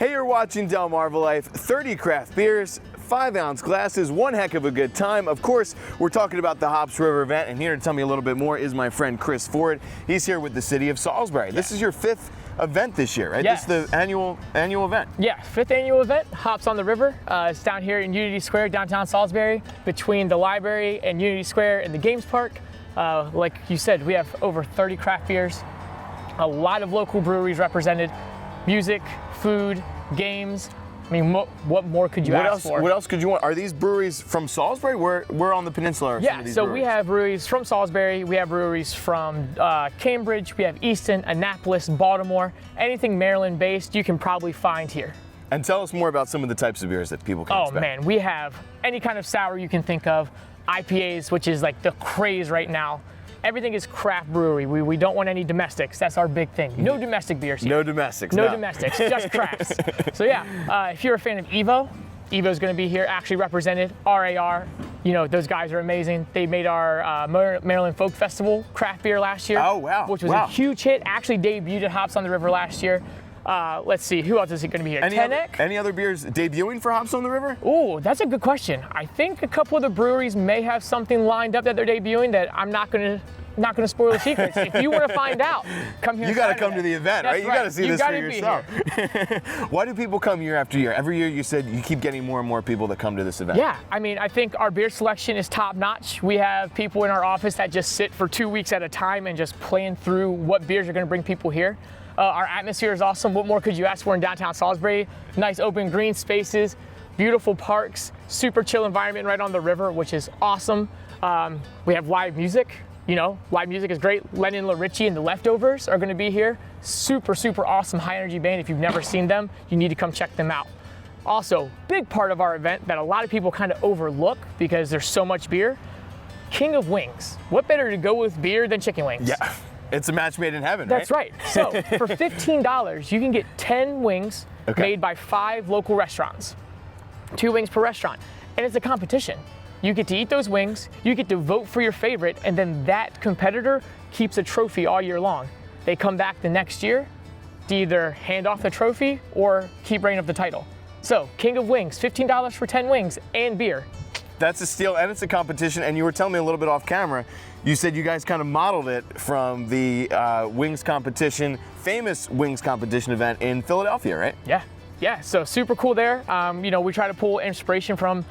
Hey, you're watching DelmarvaLife. 30 craft beers, 5-ounce glasses, one heck of a good time. Of course, we're talking about the Hops River event, and here to tell me a little bit more is my friend Chris Ford. He's here with the city of Salisbury. Yeah. This is your 5th event this year, right? Yes. This is the annual event. Yeah, 5th annual event, Hops on the River. It's down here in Unity Square, downtown Salisbury, between the library and Unity Square and the Games Park. Like you said, we have over 30 craft beers, a lot of local breweries represented, music, food, games. I mean, what more could you ask for? What else could you want? Are these breweries from Salisbury? We're on the peninsula. Yeah, so we have breweries from Salisbury, we have breweries from Cambridge, we have Easton, Annapolis, Baltimore. Anything Maryland-based you can probably find here. And tell us more about some of the types of beers that people can expect. Oh man, we have any kind of sour you can think of. IPAs, which is like the craze right now. Everything is craft brewery. We don't want any domestics. That's our big thing. No domestic beers here. No domestics. No domestics, just crafts. So yeah, if you're a fan of Evo, Evo's going to be here, actually represented. RAR, you know, those guys are amazing. They made our Maryland Folk Festival craft beer last year. Oh wow. Which was a huge hit. Actually debuted at Hops on the River last year. Let's see, who else is going to be here? Any other beers debuting for Hops on the River? Oh, that's a good question. I think a couple of the breweries may have something lined up that they're debuting that I'm not going to spoil the secrets. If you want to find out, come here. You got to come to the event, right? You got to see this for yourself. Why do people come year after year? Every year you said you keep getting more and more people that come to this event. Yeah, I mean, I think our beer selection is top notch. We have people in our office that just sit for 2 weeks at a time and just plan through what beers are going to bring people here. Our atmosphere is awesome. What more could you ask for in downtown Salisbury? Nice open green spaces, beautiful parks, super chill environment right on the river, which is awesome. We have live music. You know, live music is great. Lennon LaRicci and the Leftovers are going to be here. Super, super awesome high energy band. If you've never seen them, you need to come check them out. Also, big part of our event that a lot of people kind of overlook because there's so much beer, King of Wings. What better to go with beer than chicken wings? Yeah. It's a match made in heaven, right? That's right. So for $15, you can get 10 wings made by 5 local restaurants. 2 wings per restaurant. And it's a competition. You get to eat those wings, you get to vote for your favorite, and then that competitor keeps a trophy all year long. They come back the next year to either hand off the trophy or keep reigning of the title. So King of Wings, $15 for 10 wings and beer. That's a steal, and it's a competition. And you were telling me a little bit off camera, you said you guys kind of modeled it from the wings competition, famous wings competition event in Philadelphia, right? Yeah, so super cool there. You know, we try to pull inspiration from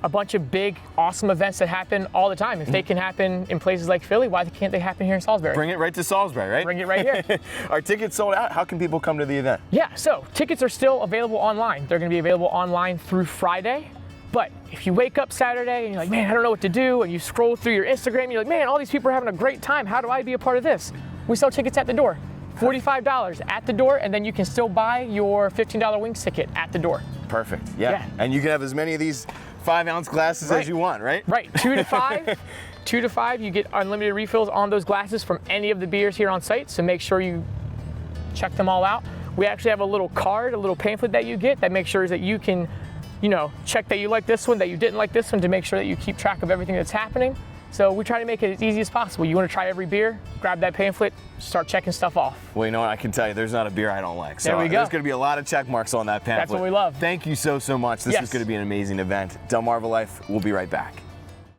a bunch of big, awesome events that happen all the time. If they can happen in places like Philly, why can't they happen here in Salisbury? Bring it right to Salisbury, right? Bring it right here. Are tickets sold out? How can people come to the event? Yeah, so tickets are still available online. They're gonna be available online through Friday. But if you wake up Saturday and you're like, man, I don't know what to do, and you scroll through your Instagram and you're like, man, all these people are having a great time. How do I be a part of this? We sell tickets at the door. $45 at the door, and then you can still buy your $15 wings ticket at the door. Perfect, yeah. And you can have as many of these 5-ounce glasses as you want, right? Right, 2 to 5. 2 to 5, you get unlimited refills on those glasses from any of the beers here on site, so make sure you check them all out. We actually have a little card, a little pamphlet that you get that makes sure that you can, you know, check that you like this one, that you didn't like this one, to make sure that you keep track of everything that's happening. So we try to make it as easy as possible. You want to try every beer, grab that pamphlet, start checking stuff off. Well, you know what, I can tell you, there's not a beer I don't like. So there we go. There's going to be a lot of check marks on that pamphlet. That's what we love. Thank you so much. This is going to be an amazing event. DelmarvaLife, we'll be right back.